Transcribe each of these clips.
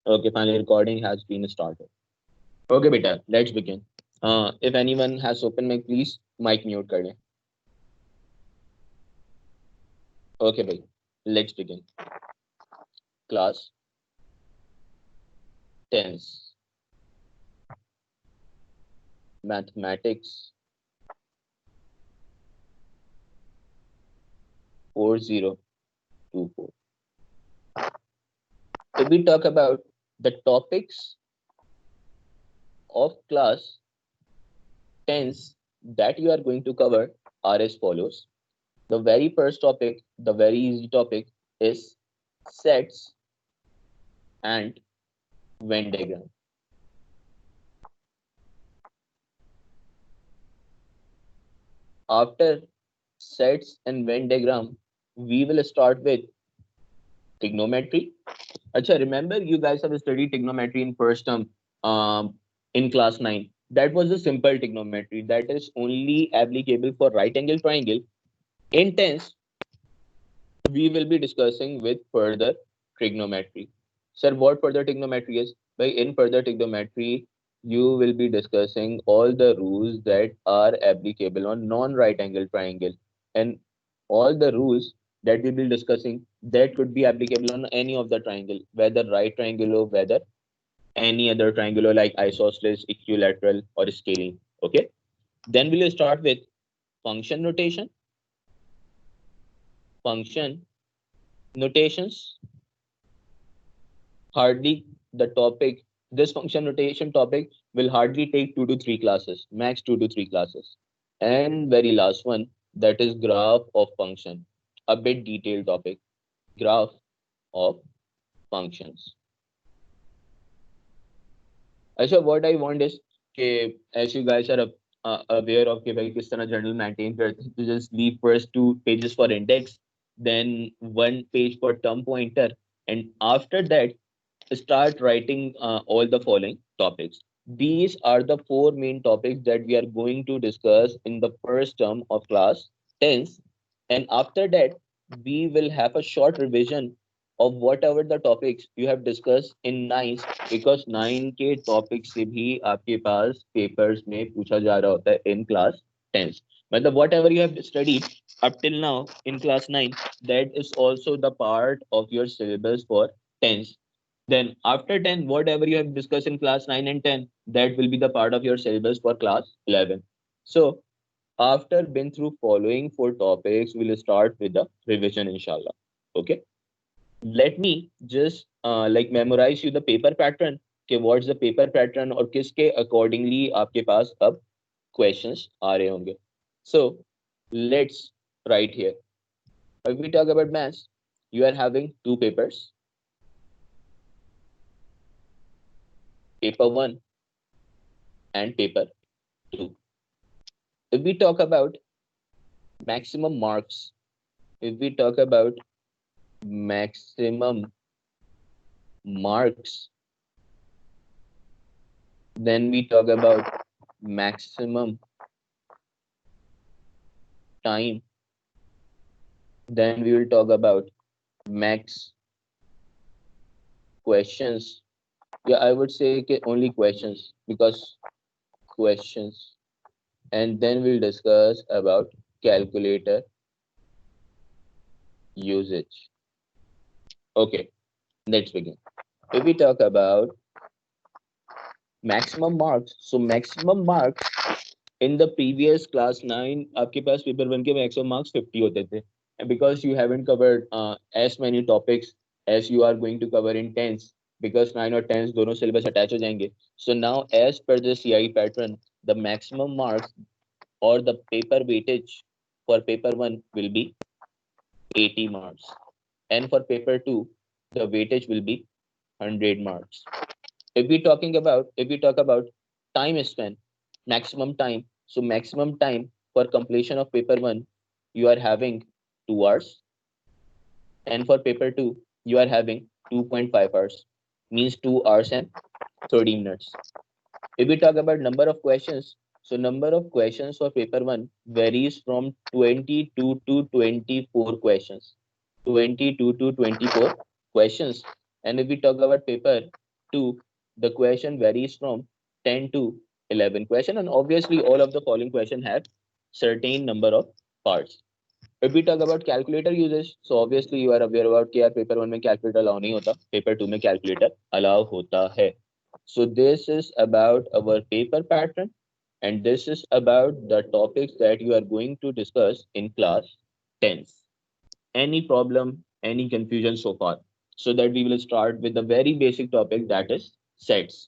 Okay, finally recording has been started. Okay, beta, let's begin. If anyone has open mic, please mic mute कर लें. Okay, bhai, let's begin. Class tense, mathematics 4024. If we talk about the topics of class tense that you are going to cover are as follows. The very first topic, the very easy topic is sets and Venn diagram. After sets and Venn diagram, we will start with trigonometry. Acha, remember you guys have studied trigonometry in first term in class 9. That was a simple trigonometry that is only applicable for right angle triangle. In tense, we will be discussing with further trigonometry. Sir, what further trigonometry is? By in further trigonometry, you will be discussing all the rules that are applicable on non-right angle triangle, and all the rules that we will be discussing that could be applicable on any of the triangle, whether right triangle or whether any other triangle like isosceles, equilateral, or scaling. Okay. Then we'll start with function notation. Function notations hardly the topic this function notation topic will hardly take 2 to 3 classes, max 2 to 3 classes. And very last one, that is graph of function, a bit detailed topic, graph of functions. Also, what I want is as you guys are aware of कि भाई किस तरह journal maintain करते हैं, to just leave first 2 pages for index, then 1 page for term pointer, and after that start writing all the following topics. These are the 4 main topics that we are going to discuss in the first term of class 10th. And after that, we will have a short revision of whatever the topics you have discussed in 9th, because 9 के topics से भी आपके पास papers में पूछा जा रहा होता है in class 10th. मतलब whatever you have studied up till now in class 9, that is also the part of your syllabus for 10th. Then after 10, whatever you have discussed in class 9 and 10, that will be the part of your syllabus for class 11. So after been through following 4 topics, we'll start with the revision inshallah. Okay. Let me just like memorize you the paper pattern. Okay, what's the paper pattern और किसके accordingly आपके पास अब questions आ रहे होंगे. So let's write here. If we talk about maths, you are having 2 papers. Paper 1 and paper 2. If we talk about maximum marks, if we talk about maximum marks, then we talk about maximum time, then we will talk about max questions. Yeah, I would say only questions, because questions. And then we'll discuss about calculator usage. Okay, let's begin. If we talk about maximum marks, so maximum marks in the previous class 9 आपके पास paper 1 के maximum marks 50 होते थे, and because you haven't covered as many topics as you are going to cover in 10th, because 9 और 10th दोनों syllabus attach हो जाएंगे. So now as per the CIE pattern, the maximum marks or the paper weightage for paper 1 will be 80 marks, and for paper 2 the weightage will be 100 marks. If we talk about time span, maximum time, so maximum time for completion of paper 1 you are having 2 hours, and for paper 2 you are having 2.5 hours, means 2 hours and 30 minutes. If we talk about number of questions, so number of questions for paper 1 varies from 22 to 24 questions. 22 to 24 questions. And if we talk about paper 2, the question varies from 10 to 11 question, and obviously all of the following question have certain number of parts. If we talk about calculator usage, so obviously you are aware about कि यार paper 1 में calculator allow नहीं होता, paper 2 में calculator allow होता है. So this is about our paper pattern, and this is about the topics that you are going to discuss in class 10. Any problem, any confusion so far? So that we will start with the very basic topic, that is sets.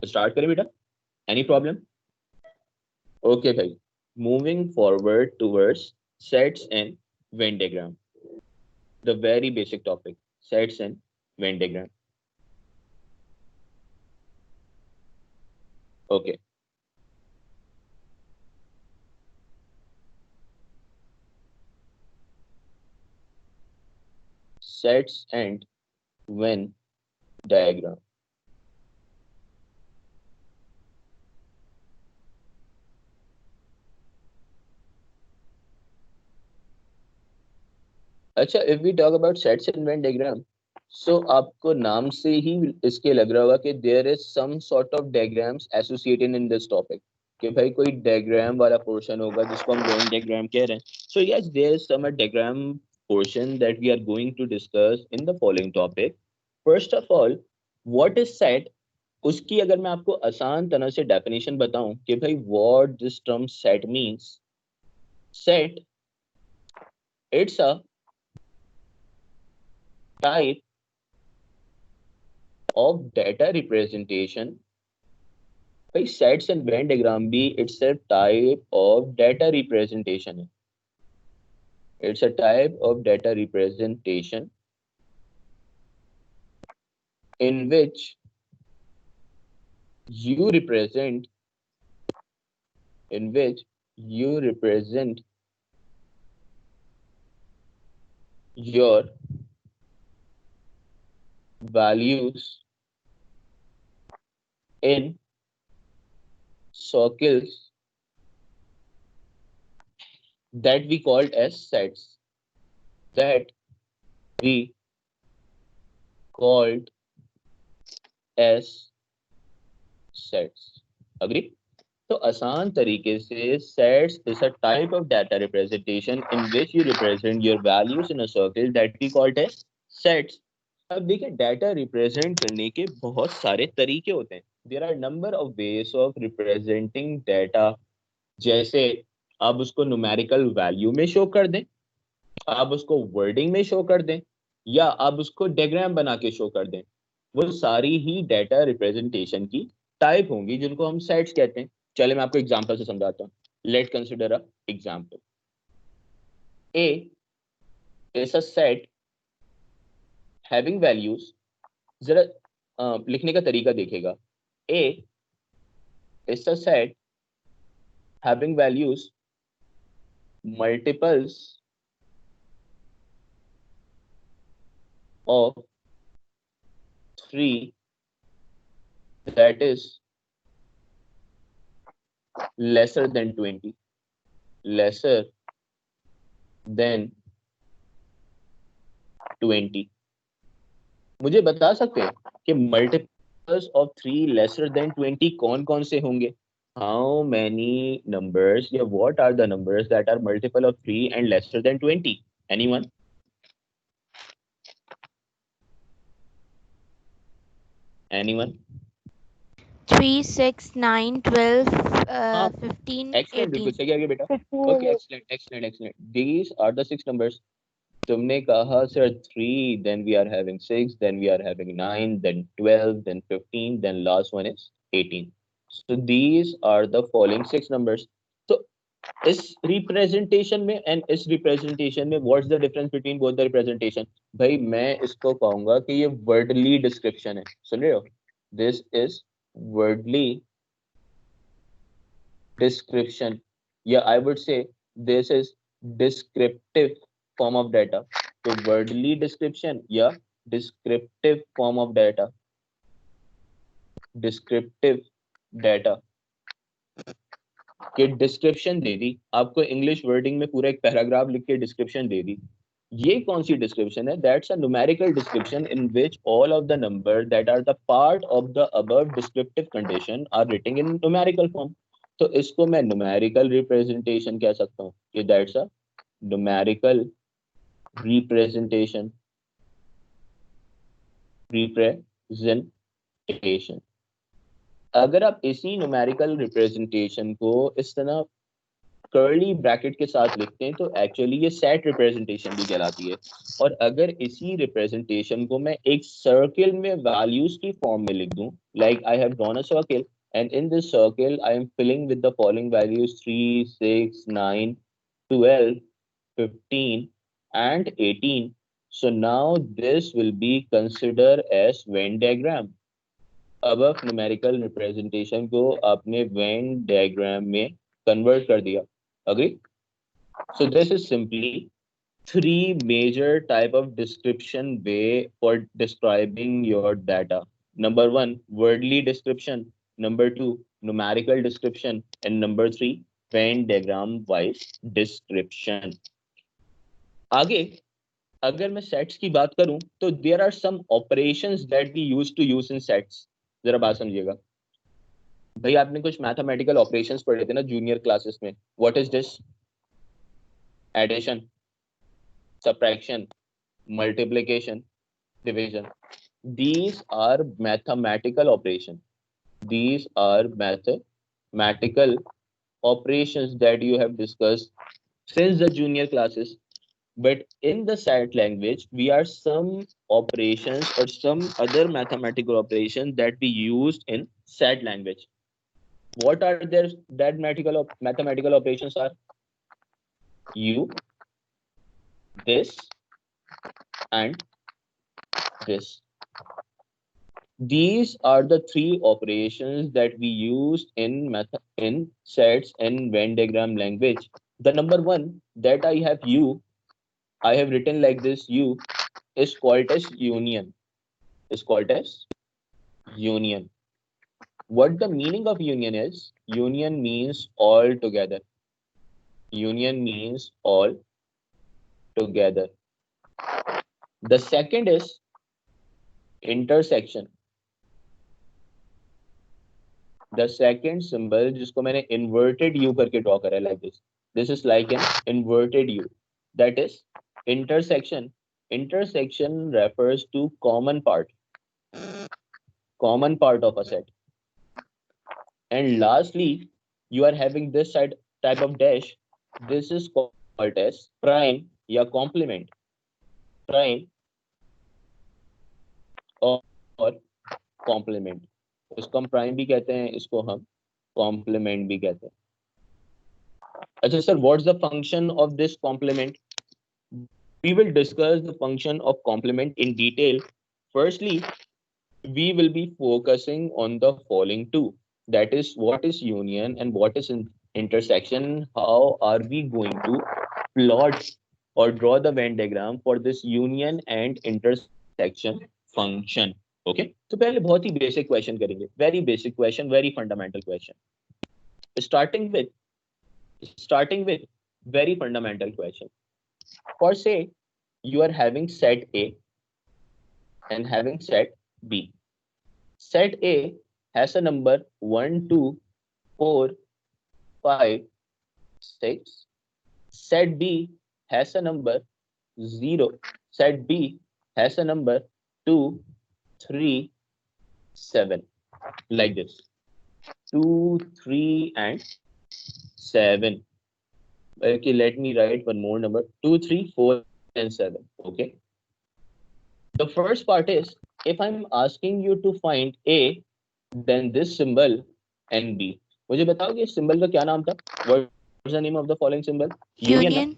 Start करें बेटा? Any problem? Okay, bhai. Moving forward towards sets and Venn diagram. The very basic topic, sets and Venn diagram. Okay. Sets and Venn diagram. अच्छा, if we talk about sets and Venn diagram, so आपको नाम से ही इसके लग रहा होगा कि there is some sort of diagrams associated in this topic, कि भाई कोई diagram वाला portion होगा जिसको हम Venn diagram कह रहे हैं. So yes, there is some diagram portion that we are going to discuss in the following topic. First of all, what is set? उसकी अगर मैं आपको आसान तरह से definition बताऊं कि भाई what this term set means. Set, it's a type of data representation. भाई सेट्स एंड वेन डायग्राम भी it's a type of data representation है. It's a type of data representation in which you represent your values in circles that we called as sets. That we called as sets. Agree? तो आसान तरीके से sets is a type of data representation in which you represent your values in a circle that we called as sets. अब देखिए data represent करने के बहुत सारे तरीके होते हैं. There are number of ways of representing data. जैसे आप उसको न्यूमेरिकल वैल्यू में शो कर दें, आप उसको वर्डिंग में शो कर दें, या आप उसको डायग्राम बना के शो कर दें. वो सारी ही डाटा रिप्रेजेंटेशन की टाइप होंगी जिनको हम सेट्स कहते हैं. चले मैं आपको एग्जांपल से समझाता हूँ. Let consider a example. A is a set having values. जरा लिखने का तरीका देखेगा. A is a set having values multiples of 3 that is lesser than 20. Lesser than 20. मुझे बता सकते हैं कि मल्टीपल्स ऑफ 3 लेसर देन 20 कौन कौन से होंगे? How many numbers, या what are the numbers that are multiple of 3 and lesser than 20? Anyone? Anyone? 3, 6, 9, 12, हाँ, 15, excellent. बिल्कुल 18. सही है बेटा. Okay, excellent. These are the 6 numbers. तुमने कहा sir 3, then we are having 6, then we are having 9, then 12, then 15, then last one is 18. So these are the following 6 numbers. So इस representation में and इस representation में what's the difference between both the representation? भाई मैं इसको कहूंगा कि ये वर्डली डिस्क्रिप्शन है. सुन रहे हो? This is worldly description. Yeah, I would say this is descriptive form of data. So wordly description, yeah, descriptive form of data. Descriptive data कि डिस्क्रिप्शन दे दी आपको, इंग्लिश वर्डिंग में पूरा एक पैराग्राफ लिख के डिस्क्रिप्शन दे दी. ये कौन सी डिस्क्रिप्शन है? That's a numerical description in which all of the number that are the part of the above descriptive condition are written in numerical form. तो इसको मैं न्यूमेरिकल रिप्रेजेंटेशन कह सकता हूँ कि that's a numerical representation representation. अगर आप इसी न्यूमेरिकल रिप्रेजेंटेशन को इस तरह कर्ली ब्रैकेट के साथ लिखते हैं तो एक्चुअली ये सेट रिप्रेजेंटेशन भी कहलाती है। और अगर इसी रिप्रेजेंटेशन को मैं एक सर्किल में वैल्यूज की फॉर्म में लिख दूं, like I have drawn a circle and in this circle I am filling with the following values 3, 6, 9, 12, 15 and 18. So now this will be considered as Venn diagram. अब आप न्यूमेरिकल रिप्रेजेंटेशन को आपने Venn diagram में convert कर दिया। Agree? So this is simply three major type of description way for describing your data. Number one, wordly description. Number two, numerical description. And number three, Venn diagram wise description. आगे अगर मैं sets की बात करूं तो there are some operations that we use to use in sets. जरा बात समझिएगा। भाई आपने कुछ मैथमेटिकल ऑपरेशंस पढ़े थे ना जूनियर क्लासेस में। What is this? Addition, subtraction, multiplication, division. These are mathematical operations. These are mathematical operations that you have discussed since the junior classes. But in the SAT language, we are some operations or some other mathematical operations that we used in SAT language. What are their that mathematical operations are? You, this, and this. These are the three operations that we use in sets in Venn diagram language. The number one that I have written like this U is called as union. Is called as union. What the meaning of union is? Union means all together. Union means all together. The second is intersection. The second symbol जिसको मैंने inverted U करके draw करा है like this. This is like an inverted U. That is intersection. Intersection refers to common part of a set. And lastly, you are having this side type of dash. This is called as prime या complement. Prime और complement. इसको हम prime भी कहते हैं, इसको हम complement भी कहते हैं. अच्छा sir, what's the function of this complement? We will discuss the function of complement in detail. Firstly, we will be focusing on the following two. That is, what is union and what is intersection? How are we going to plot or draw the Venn diagram for this union and intersection function? Okay, तो पहले बहुत ही basic question करेंगे. Very basic question, very fundamental question. Starting with very fundamental question. For say you are having set A and having set B. Set A has a number 1, 2, 4, 5, 6. Set B has a number 0. Set B has a number 2, 3, 7. Like this. 2, 3, and 7. Okay, let me write one more number. 2, 3, 4, and 7. Okay. The first part is, if I'm asking you to find A, then this symbol and B. मुझे बताओ कि इस symbol का क्या नाम था? What's the name of the following symbol? Union.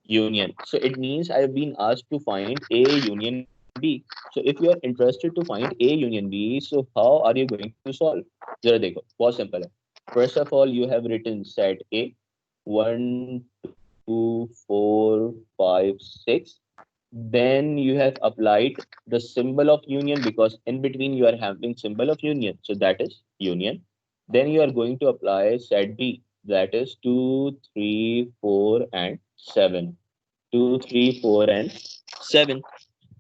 Union. So it means I have been asked to find A union B. So if you are interested to find A union B, so how are you going to solve? जरा देखो, बहुत simple है. First of all, you have written set A, 1, 2, 4, 5, 6. Then you have applied the symbol of union because in between you are having symbol of union. So that is union. Then you are going to apply set B. That is 2, 3, 4, and 7. 2, 3, 4, and 7.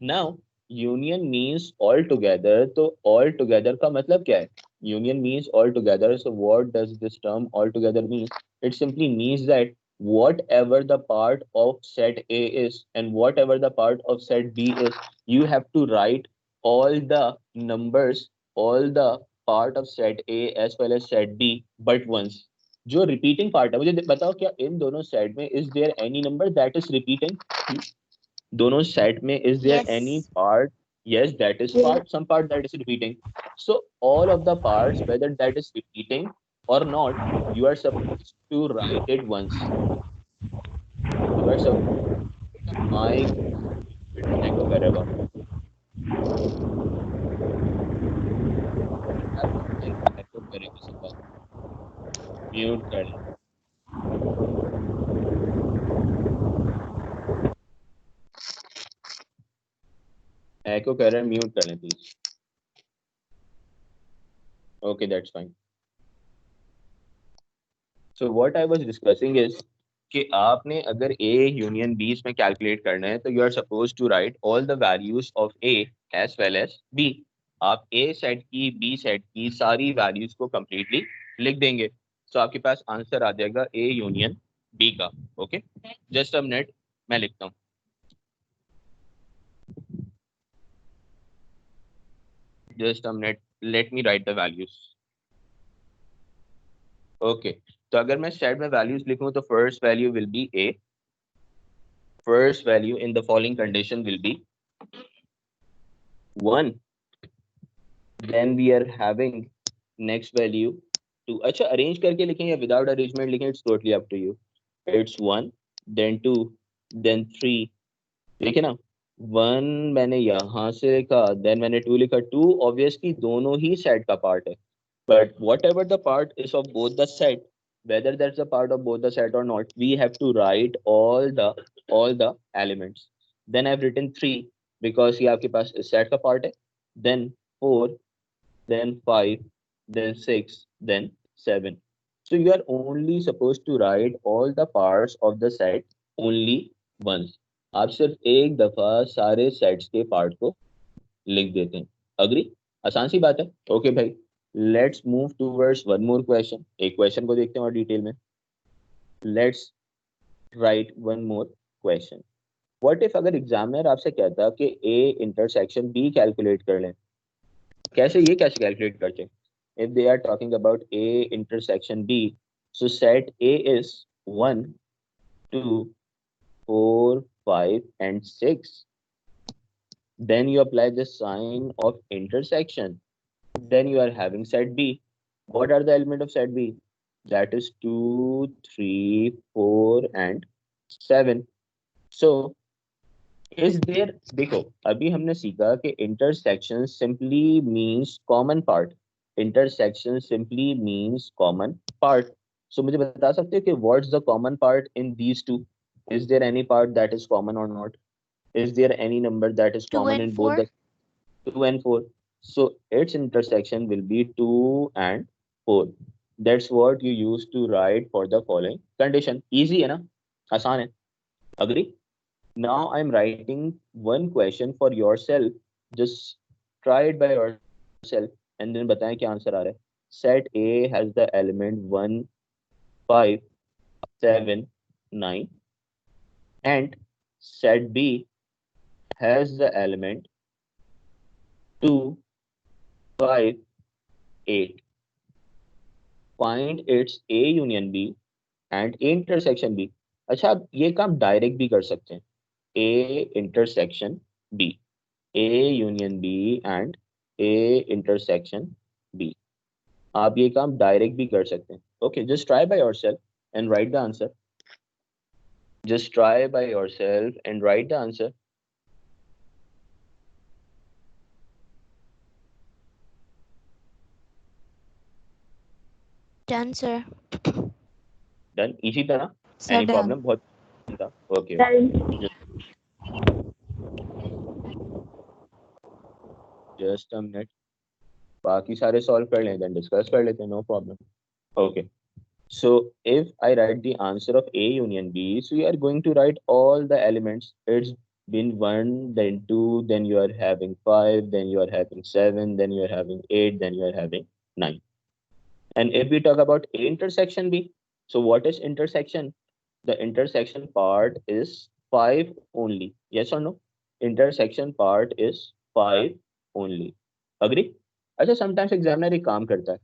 Now, union means all together. तो all together का मतलब क्या है? Union means all together. So what does this term all together mean? It simply means that whatever the part of set A is and whatever the part of set B is, you have to write all the numbers, all the part of set A as well as set B, but once. जो repeating part है, मुझे बताओ क्या इन दोनों set में is there any number that is repeating? दोनों set में is there any Yes. part? Yes, that is part, some part that is repeating. So all of the parts, whether that is repeating or not, you are supposed to write it once. You are supposed to mic echo करेगा. Echo करेगा सबका. Mute कर ले. Echo कर रहा है, mute कर ले please. Okay, that's fine. So what I was discussing is कि आपने अगर A यूनियन B इसमें कैलकुलेट करना है तो you are suppose to write all the values of A as well as B. आप A सेट की B सेट की सारी वैल्यूज को कंप्लीटली लिख देंगे. तो आपके पास आंसर आ जाएगा A यूनियन B का. ओके, जस्ट अ मिनट मैं लिखता हूँ. Just a minute, let me right the values. Okay, तो अगर मैं सेट में वैल्यूज लिखूं तो first value will be A. First value in the following condition will be 1. Then we are having next value 2. अच्छा, arrange करके लिखें या without arrangement लिखें, it's totally up to you. It's 1, then 2, then 3. ठीक है ना? 1 मैंने यहाँ से लिखा, then मैंने 2 लिखा. 2 obviously दोनों ही set का part है. But whatever the part is of both the set, whether that's a part of both the set or not, we have to write all the elements. Then I've written 3 because ये आपके पास set का part है. Then 4, then 5, then 6, then 7. So you are only supposed to write all the parts of the set only once. आप सिर्फ एक दफा सारे sets के पार्ट को लिख देते हैं. अग्री? आसान सी बात है. ओके भाई, let's move towards one more question. एक क्वेश्चन को देखते हैं और डिटेल में. Let's write one more question. What if अगर एग्जामिनर आपसे कहता कि ए इंटरसेक्शन बी कैलकुलेट कर लें, कैसे कैलकुलेट करते हैं? If they are talking about A intersection B, so set A is 1, 2, 4, 5 and 6. Then you apply the sign of intersection. Then you are having set B. What are the elements of set B? That is 2, 3, 4 and 7. So is there, देखो अभी हमने सीखा कि intersection simply means common part. Intersection simply means common part. So मुझे बता सकते हो कि what's the common part in these two? Is there any part that is common or not? Is there any number that is 2 common and in both 4. the 2 and 4? So its intersection will be 2 and 4. That's what you use to write for the following condition. Easy है ना? आसान है. Agree? Now I'm writing one question for yourself. Just try it by yourself and then बताएं क्या answer आ रहा है. Set A has the element 1, 5, 7, 9 and set B has the element 2, 5, 8. Find its A union B and A intersection B. अच्छा, आप ये काम direct भी कर सकते हैं. A intersection B, A union B and A intersection B. आप ये काम डायरेक्ट भी कर सकते हैं. Okay, just try by yourself and write the answer. Just try by yourself and write the answer. Done, sir. Done? Easy था ना? Sir, Any done. problem? बहुत था. Okay. Just a minute. बाकी सारे सॉल्व कर लें, then discuss कर लेते हैं. No problem. Okay. So if I write the answer of A union B, so you are going to write all the elements. It's been 1, then 2, then you are having 5, then you are having 7, then you are having 8, then you are having 9. And if we talk about A intersection B, so what is intersection? The intersection part is 5 only. Yes or no? Intersection part is 5 only. Agree? अच्छा, sometimes examiner एक काम करता है,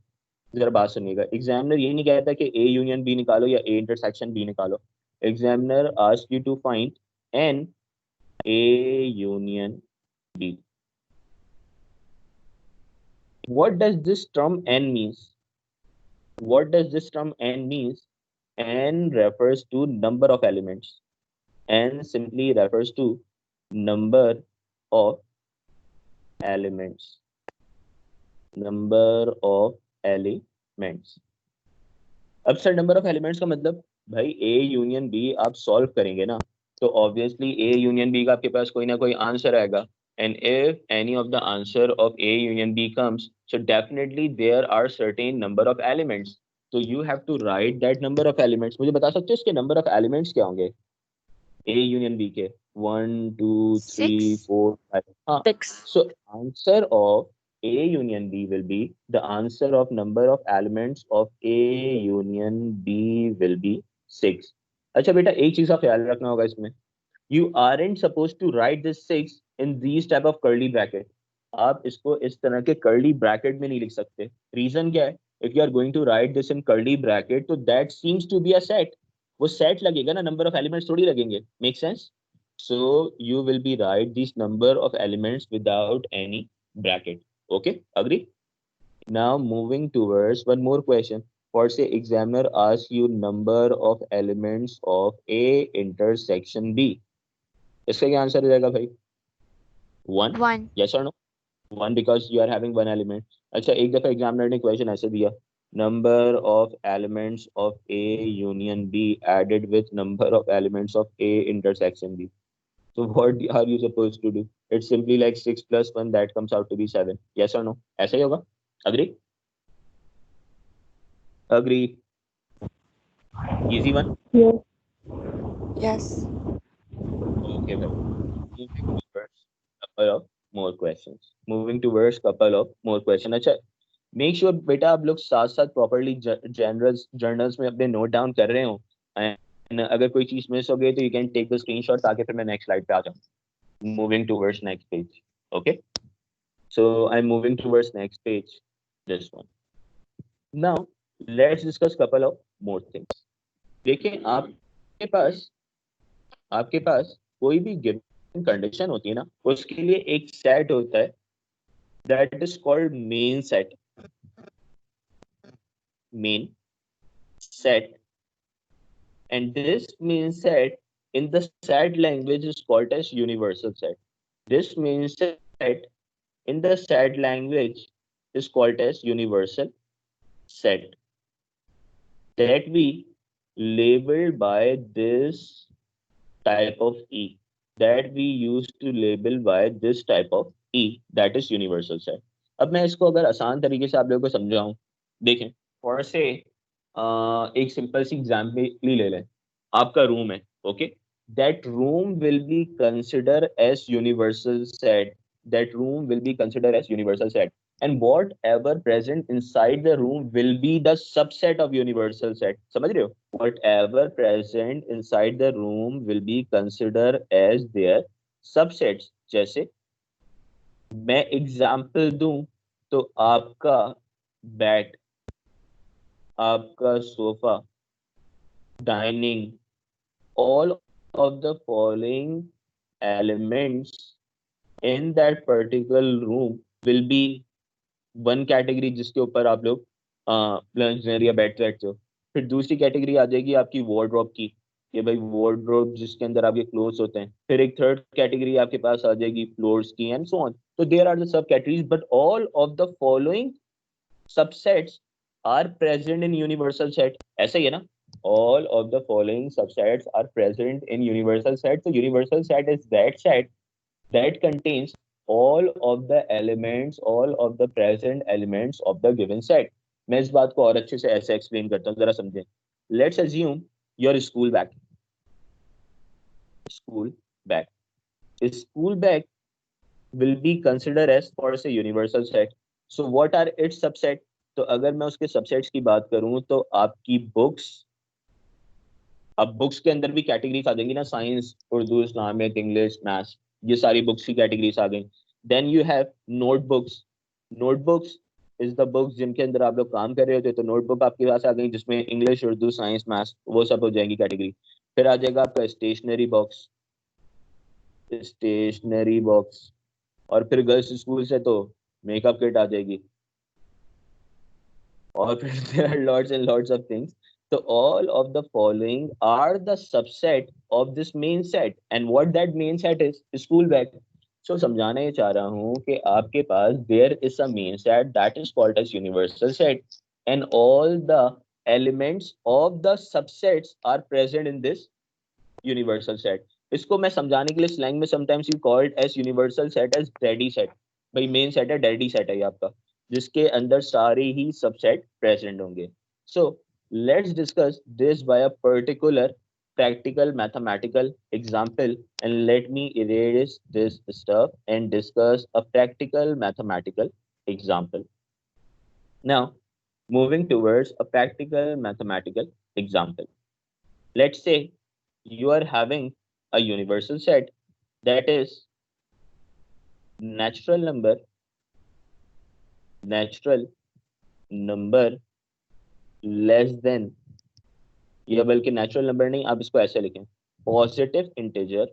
जरा बात सुनिएगा. Examiner ये नहीं कहता कि ए यूनियन बी निकालो या ए इंटरसेक्शन बी निकालो. Examiner ask you to find an A union B. What does this term n means? What does this term n means? N refers to number of elements. N simply refers to number of elements. Number of elements. अब sir number of elements का मतलब भाई ए union B आप solve करेंगे ना, तो obviously ए union B का आपके पास कोई ना कोई आंसर आएगा. And if any of the answer of A union B comes, so definitely there are certain number of elements. तो you have to write that number of elements. मुझे बता सकते हो इसके नंबर ऑफ एलिमेंट्स क्या होंगे ए union B के? 1 2 3 6. 4 5. हाँ. 6. So answer of A union B will be the answer of number of elements of A union B will be 6. अच्छा बेटा, एक चीज का ख्याल रखना होगा इसमें. You aren't supposed to write this 6 in these type of curly bracket. आप इसको इस तरह के curly bracket में नहीं लिख सकते. Reason क्या है? If you are going to write this in curly bracket, तो that seems to be a set. वो set लगेगा ना, number of elements थोड़ी लगेंगे. Make sense? So you will be write this number of elements without any bracket. Okay, agree? Now moving towards one more question. For say examiner asks you number of elements of A intersection B. इसका क्या answer हो जाएगा भाई? 1. 1. Yes or no? 1 because you are having one element. अच्छा, एक दफा examiner ने question ऐसे दिया, number of elements of A union B added with number of elements of A intersection B. So what are you supposed to do? It's simply like 6 plus 1, that comes out to be 7. Yes or no? ऐसा ही होगा. Agree? Agree. Easy one. Yes. Okay, well, moving towards couple of more questions. Moving towards couple of more questions. अच्छा, make sure बेटा आप लोग साथ साथ properly journals में अपने नोट डाउन कर रहे हो. एंड अगर कोई चीज मिस हो गई तो you can take the screenshot ताकि फिर मैं नेक्स्ट स्लाइड पे आ जाऊं. Moving towards next page. Okay, so I am moving towards next page, this one. Now let's discuss couple of more things. देखिए, आपके पास कोई भी गिवन कंडीशन होती है ना, उसके लिए एक सेट होता है, that is called main set. Main set, and this main set in the set language is called as universal set. This main set in the set language is called as universal set, that we labeled by this type of E, that we used to label by this type of E, that is universal set. अब मैं इसको अगर आसान तरीके से आप लोगों को समझाऊं, देखें. फॉर से एक सिंपल सी एग्जाम्पल ले लें. आपका रूम है, okay. That room will be consider as universal set. That room will be consider as universal set, and whatever present inside the room will be the subset of universal set. समझ रहे हो? Whatever present inside the room will be considered as their subsets. जैसे मैं example दूं तो आपका bed, आपका sofa, dining, all of the following elements in that particular room will be one category जिसके ऊपर आप लोग लंच डिनर या बैठ सकते हो. फिर दूसरी कैटेगरी आ जाएगी आपकी वार्डरोब की, ये भाई वार्डरोब जिसके अंदर आपके क्लोथ्स होते हैं. फिर एक थर्ड कैटेगरी आपके पास आ जाएगी फ्लोर्स की, एंड सो ऑन. तो there are the sub categories, but all of the following subsets are present in universal set. ऐसा ही है ना? All of the following subsets are present in universal set. So universal set is that set that contains all of the elements, all of the present elements of the given set. मैं इस बात को और अच्छे से ऐसे explain करता हूँ, जरा समझें. Let's assume your school bag. School bag. School bag will be considered as for say universal set. So what are its subset? तो अगर मैं उसके सबसेट्स की बात करूं तो आपकी बुक्स, अब बुक्स के अंदर भी कैटेगरीज आ जाएंगी ना, science, Urdu, Islamic, English, maths, ये सारी बुक्स की कैटेगरीज आ गई. Then you have notebooks. Notebooks is the books जिनके अंदर आप लोग काम कर रहे होते, तो नोटबुक आपके पास आ गई जिसमें इंग्लिश, उर्दू, साइंस, मैथ्स वो सब हो जाएंगी कैटेगरी. फिर आ जाएगा आपका स्टेशनरी बॉक्स. Stationery box. और फिर गर्ल्स स्कूल से तो मेकअप किट आ जाएगी. और फिर there are lots and lots of things. So all of the following are the subset of this main set, and what that main set is school bag. So समझाना ये चाह रहा हूँ कि आपके पास there is a main set that is called as universal set, and all the elements of the subsets are present in this universal set. इसको मैं समझाने के लिए स्लैंग में sometimes you called as universal set as daddy set. भाई main set है, daddy set है ये आपका, जिसके अंदर सारे ही सबसेट प्रेजेंट होंगे. So let's discuss this by a particular practical mathematical example, and let me erase this stuff and discuss a practical mathematical example. Now moving towards a practical mathematical example, let's say you are having a universal set that is natural number less than, या बल्कि natural number नहीं, आप इसको ऐसे लिखें, positive integers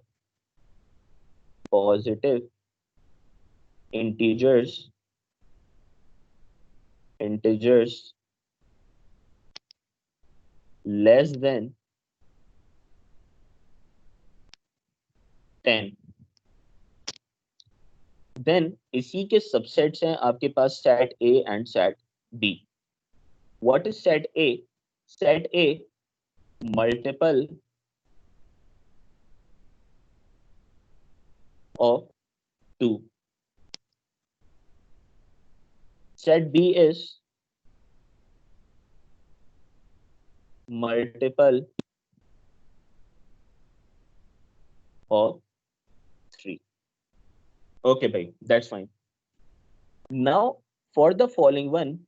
less than 10. Then इसी के subsets हैं आपके पास set A and set B. What is set A? Set A multiple of 2. Set B is multiple of 3. Okay, bhai, that's fine. Now, for the following one,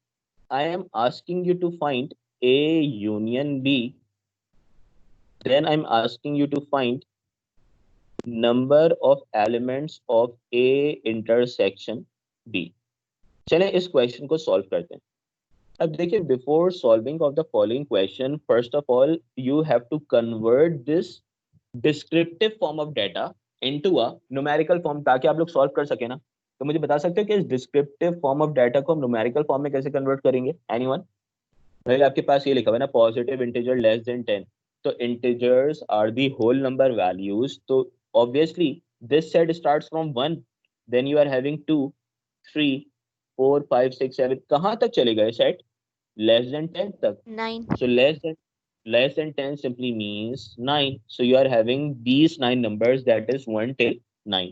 I am asking you to find A union B. Then I'm asking you to find number of elements of A intersection B. चलें इस question को solve करते हैं. अब देखिए, before solving of the following question, first of all you have to convert this descriptive form of data into a numerical form, ताकि आप लोग सॉल्व कर सके ना. तो मुझे बता सकते हो कि इस डिस्क्रिप्टिव फॉर्म ऑफ डाटा को हम न्यूमेरिकल फॉर्म में कैसे कन्वर्ट करेंगे? एनीवन? भाई आपके पास ये लिखा हुआ है ना, पॉजिटिव इंटीजर लेस देन 10. तो integers are the whole number values. तो obviously this set starts from 1, then you are having 2, 3, 4, 5, 6, 7. कहाँ तक चलेगा ये set? Less than 10 tak. 9. So less than 10 simply means 9. So you are having these 9 numbers, that is 1 till 9.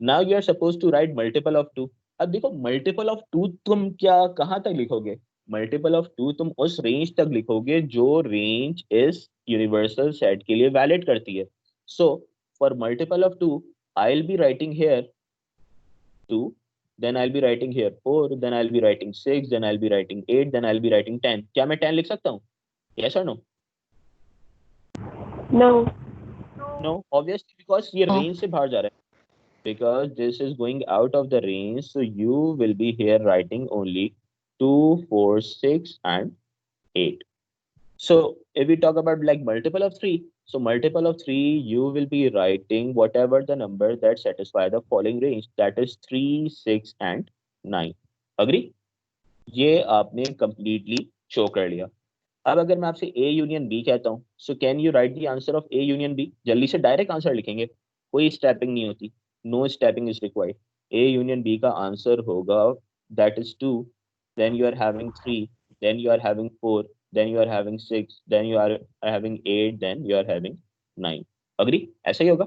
Now you are supposed to write multiple of 2. अब देखो multiple of 2 तुम क्या कहाँ तक लिखोगे? Multiple of 2 तुम उस रेंज तक लिखोगे जो रेंज इस यूनिवर्सल सेट के लिए वैलिड करती है. So for multiple of 2 I'll be writing here 2, then I'll be writing here 4, then I'll be writing 6, then I'll be writing 8, then I'll be writing 10. क्या मैं 10 लिख सकता हूँ? Yes or no? No. No, obviously, because ये range से बाहर जा रहा है. Because this is going out of the range, so you will be here writing only 2, 4, 6, and 8. So if we talk about like multiple of 3, so multiple of 3, you will be writing whatever the number that satisfy the following range, that is 3, 6, and 9. Agree? ये आपने completely show कर लिया. अब अगर मैं आपसे A union B कहता हूँ, so can you write the answer of A union B? जल्दी से डायरेक्ट आंसर लिखेंगे, कोई स्टेपिंग नहीं होती, no stepping is required. A union B का आंसर होगा that is 2, then you are having 3, then you are having 4, then you are having 6, then you are having 8, then you are having 9. Agree? ऐसा ही होगा.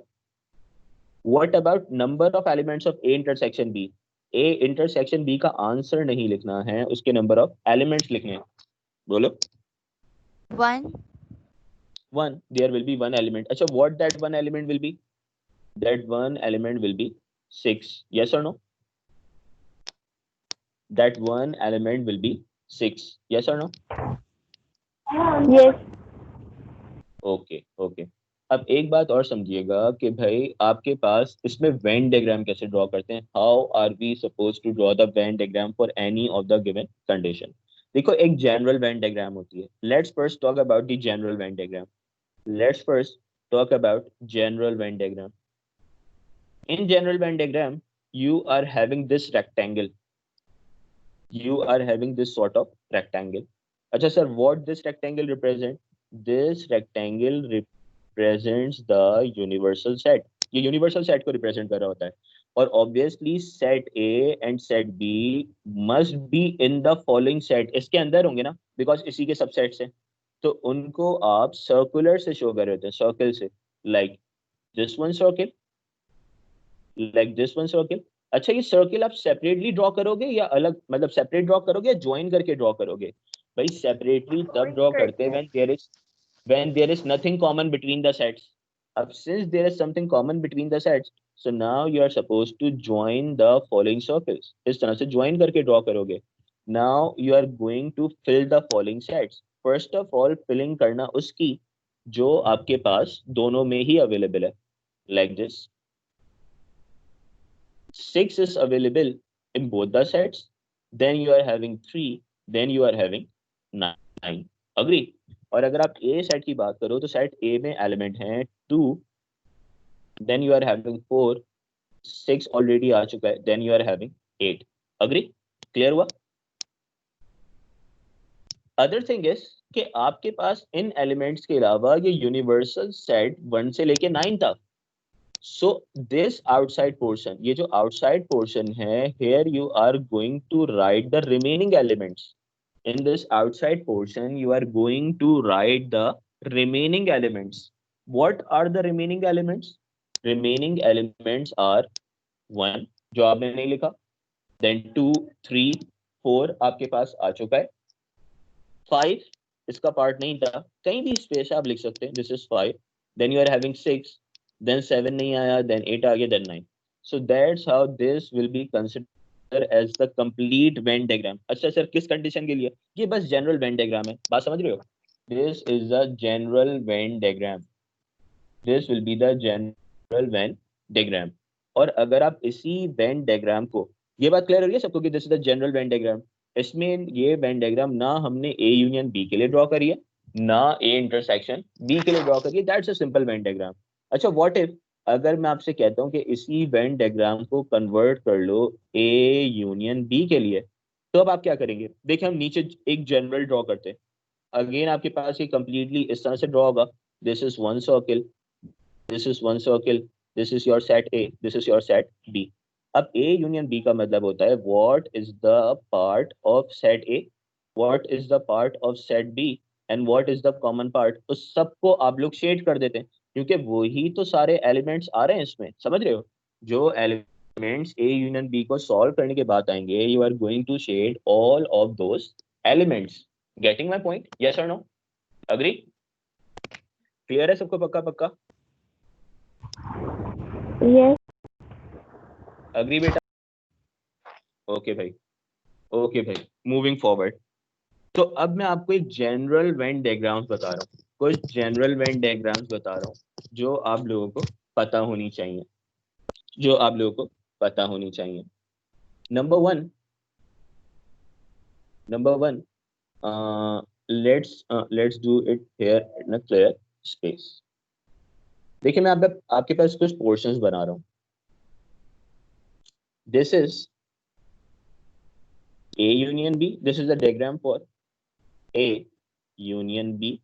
What about number of elements of A intersection B? A intersection B का answer नहीं लिखना है, उसके number of elements लिखने हैं. बोलो. 1. 1, there will be one element. Acha, what that one element will be? That one element will be 6. Yes or no? That one element will be 6. Yes or no? Yes. Okay okay. अब एक बात और समझिएगा कि भाई आपके पास इसमें Venn diagram कैसे ड्रॉ करते हैं। How are we suppose to draw the Venn diagram for any of the given condition. देखो, एक जनरल वेन डायग्राम होती है। Let's first talk about the general Venn diagram. Let's first talk about general Venn diagram. In general Venn diagram, you are having this rectangle. You are having this sort of rectangle. Acha sir, what this rectangle represent? This rectangle represents the universal set. ये universal set को represent कर रहा होता है। और obviously set A and set B must be in the following set. इसके अंदर होंगे ना, because इसी के subsets हैं। तो उनको आप सर्कुलर से शो कर रहे होते हैं, सर्कल से, like this one circle, like this one circle. अच्छा, ये सर्कल आप सेपरेटली ड्रॉ करोगे या अलग, मतलब सेपरेट ड्रॉ करोगे या ज्वाइन करके ड्रॉ करोगे? भाई सेपरेटली तब ड्रॉ करते हैं when there is nothing common between the sets. अब since there is something common between the sets, so now you are supposed to join the following circles. इस तरह से ज्वाइन करके ड्रॉ करोगे। Now you are going to fill the following sets. First of all, filling करना उसकी जो आपके पास दोनों में ही अवेलेबल है, like this. 6 is available in both the sets, then you are having 3, then you are having 9. Agree? और अगर आप A सेट की बात करो तो सेट A में एलिमेंट हैं 2, then you are having 4, 6 already आ चुका है, then you are having 8. Agree? Clear हुआ? अदर थिंग इज कि आपके पास इन एलिमेंट्स के अलावा ये यूनिवर्सल सेट 1 से लेके 9 तक। सो दिस आउटसाइड पोर्शन, ये जो आउटसाइड पोर्शन है, here you are going to write the remaining elements. in this outside portion you are going to write the remaining elements. What are the remaining elements? Remaining elements are 1, जो आपने नहीं लिखा, then 2, 3, 4 आपके पास आ चुका है, 5 इसका part नहीं था, कहीं भी स्पेस आप लिख सकते हैं, this is 5, then you are having 6, then 7 नहीं आया, then 8 आ गया, then 9. So that's how this will be considered as the complete Venn diagram. अच्छा सर, किस कंडीशन के लिए? ये बस जनरल Venn diagram है, बात समझ रहे हो? This is the general Venn diagram. This will be the general Venn diagram. और अगर आप इसी Venn diagram को, ये बात क्लियर हो रही है सबको कि this is the general Venn diagram? इसमें ये Venn diagram ना हमने A यूनियन B के लिए ड्रॉ करी है, ना A इंटरसेक्शन B के लिए ड्रॉ करी है। That's a simple Venn diagram. अच्छा, व्हाट इफ अगर मैं आपसे कहता हूँ कि इसी Venn diagram को कन्वर्ट कर लो A यूनियन B के लिए, तो अब आप क्या करेंगे? देखिए, हम नीचे एक जनरल ड्रॉ करते हैं। अगेन आपके पास ये कंप्लीटली इस तरह से ड्रॉ होगा, this is one circle, this is one circle, this is your set A, this is your set B. अब A यूनियन B का मतलब होता है what is the part of set A, what is the part of set B and what is the common part. तो सबको आप लोग shade कर देते हैं क्योंकि वही तो सारे एलिमेंट्स आ रहे हैं इसमें, समझ रहे हो? जो एलिमेंट्स A यूनियन B को सॉल्व करने के बाद आएंगे, you are going to shade all of those elements. Getting my point? Yes or no? Agree? Clear है सबको? पक्का पक्का? Yes. अग्री बेटा? ओके भाई, ओके भाई, मूविंग फॉरवर्ड। तो अब मैं आपको एक जनरल वेन डायग्राम्स बता रहा हूँ, कुछ जनरल वेन डायग्राम्स बता रहा हूँ जो आप लोगों को पता होनी चाहिए, जो आप लोगों को पता होनी चाहिए। Number one, let's do it here in a clear space. देखिए, मैं आपके पास कुछ पोर्शंस बना रहा हूँ। This is A union B. This is the diagram for A union B,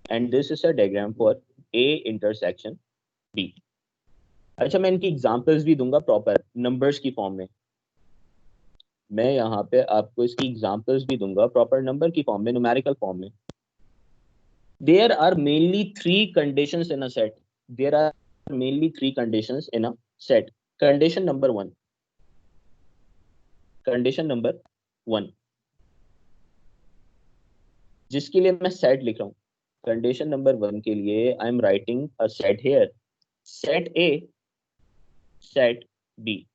and this is a diagram for A intersection B. अच्छा, मैं इनकी एग्जांपल्स भी दूंगा प्रॉपर नंबर्स की फॉर्म में। मैं यहाँ पे आपको इसकी एग्जांपल्स भी दूंगा प्रॉपर नंबर की फॉर्म में, न्यूमेरिकल फॉर्म में। There are mainly three conditions in a set. There are mainly three conditions in a set. Condition number one. Condition number one, जिसके लिए मैं सेट लिख रहा हूँ, कंडीशन नंबर 1 के लिए I am writing a set here, set A, set B.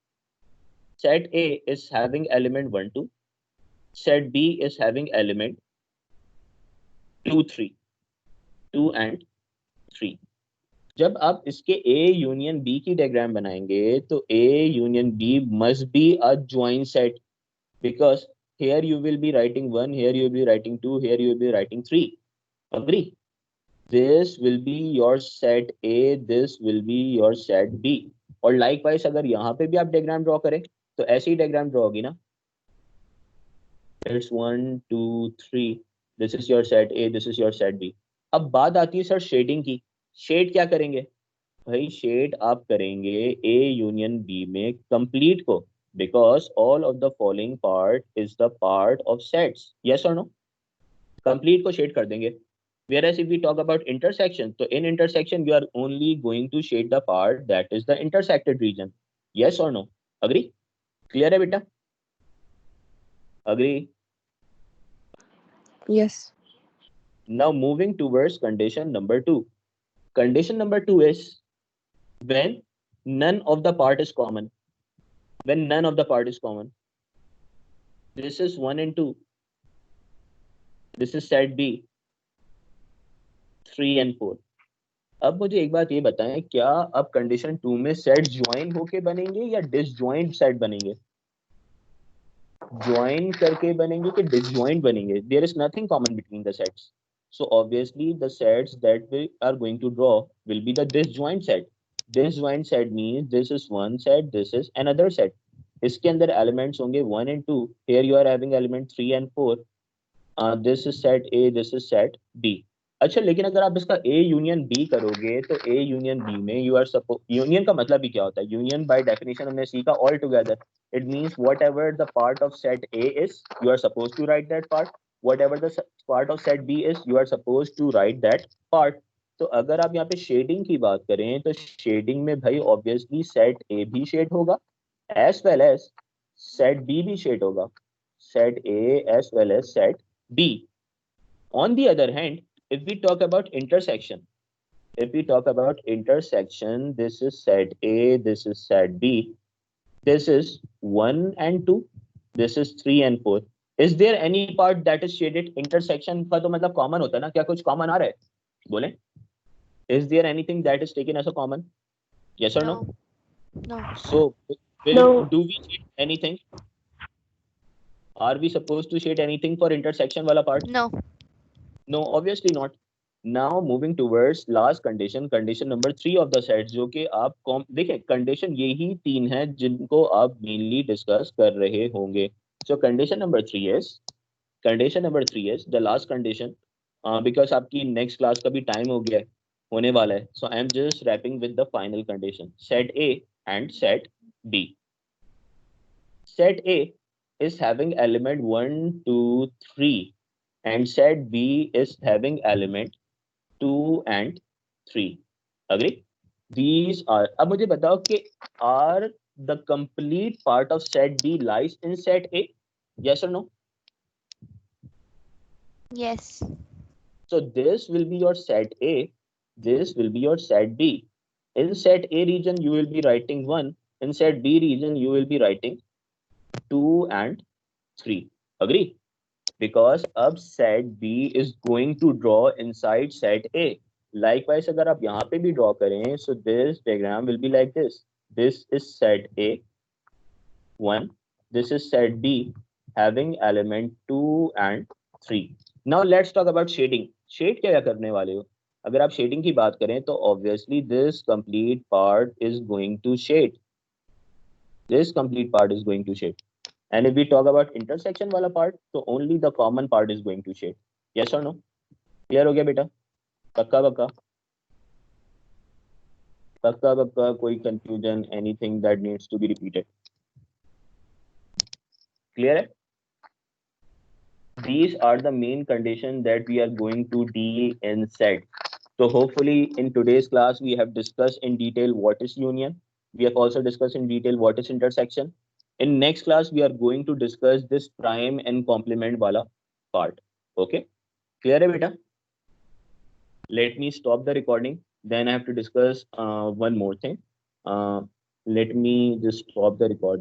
Set A is having element 1 2, set B is having element 2 3, 2 and 3. जब आप इसके A यूनियन B की डायग्राम बनाएंगे तो A union B must be a joint set, because here you will be writing 1, here you will be writing 2, here you will be writing 3. Agree? This will be your set A, this will be your set B. और likewise अगर यहाँ पे भी आप diagram draw करें तो ऐसी diagram draw होगी ना. It's 1 2 3, this is your set A, this is your set B. अब बात आती है सर शेडिंग की. शेड क्या करेंगे भाई? शेड आप करेंगे A यूनियन B में कंप्लीट को, because all of the following part is the part of sets. Yes और नो? कंप्लीट को शेड कर देंगे. Whereas if we talk about intersection, so in intersection you are only going to shade the part that is the intersected region. Yes or no? Agree? Clear है बेटा? Agree? Yes. Now moving towards condition number 2. Condition number 2 is when none of the part is common. When none of the part is common. This is 1 and 2. This is set B. 3 and 4. अब मुझे एक बात ये बताएं, क्या अब condition 2 में set join होके बनेंगे या डिसजॉइंट सेट बनेंगे? ज्वाइन करके बनेंगे कि डिसजॉइंट बनेंगे? There is nothing common between the sets, so obviously the sets that we are going to draw will be the disjoint set. Disjoint set means this is one set, this is another set. इसके अंदर elements होंगे 1 and 2. Here you are having element 3 and 4. This is set A, this is set B. अच्छा, लेकिन अगर आप इसका A union B करोगे तो A यूनियन B में you are supposed, यूनियन का मतलब ही क्या होता है? यूनियन by definition हमने सीखा all together. It means whatever the part of set A is, you are supposed to write that part. Whatever the part of set B is, you are supposed to write that part. तो अगर आप यहाँ पे shading की बात करें तो shading में भाई ऑब्वियसली सेट A भी शेड होगा as well as set B भी शेड होगा. Set A as well as set B. On the other hand, if we talk about intersection, this is set A, this is set B, this is 1 and 2, this is 3 and 4. Is there any part that is shaded? Intersection का तो मतलब common होता है ना? क्या कुछ common आ रहा है? बोले. Is there anything that is taken as a common? Yes or no? No. So No. do we shade anything? Are we supposed to shade anything for intersection वाला part? No. No, obviously not. Now moving towards last condition, condition number 3 of the set, जो कि आप देखिए condition यही 3 है जिनको आप mainly discuss कर रहे होंगे. So condition number 3 is the last condition, because आपकी next class का भी time हो गया है, होने वाला है. So I am just wrapping with the final condition. Set A and set B. Set A is having element 1 2 3 and set B is having element 2 and 3. Agree? These are, अब मुझे बताओ कि are the complete part of set B lies in set A? Yes or no? Yes. So this will be your set A, this will be your set B. In set A region you will be writing 1, in set B region you will be writing 2 and 3. Agree? Because अब set B is going to draw inside set A. Likewise अगर आप यहाँ पे भी draw करें, so this diagram will be like this. This is set A 1, this is set B having element 2 and 3. Now let's talk about shading. Shade क्या करने वाले हो? अगर आप shading की बात करें तो obviously this complete part is going to shade. This complete part is going to shade. And if we talk about intersection वाला part, so only the common part is going to shade. Yes or no? Clear हो गया बेटा? पक्का पक्का? पक्का पक्का? कोई confusion, anything that needs to be repeated? Clear है? These are the main conditions that we are going to deal in set. So hopefully in today's class we have discussed in detail what is union. We have also discussed in detail what is intersection. In next class we are going to discuss this prime and complement wala part. Okay? Clear है बेटा? let me stop the recording. Then I have to discuss one more thing. Uh, Let me just stop the recording.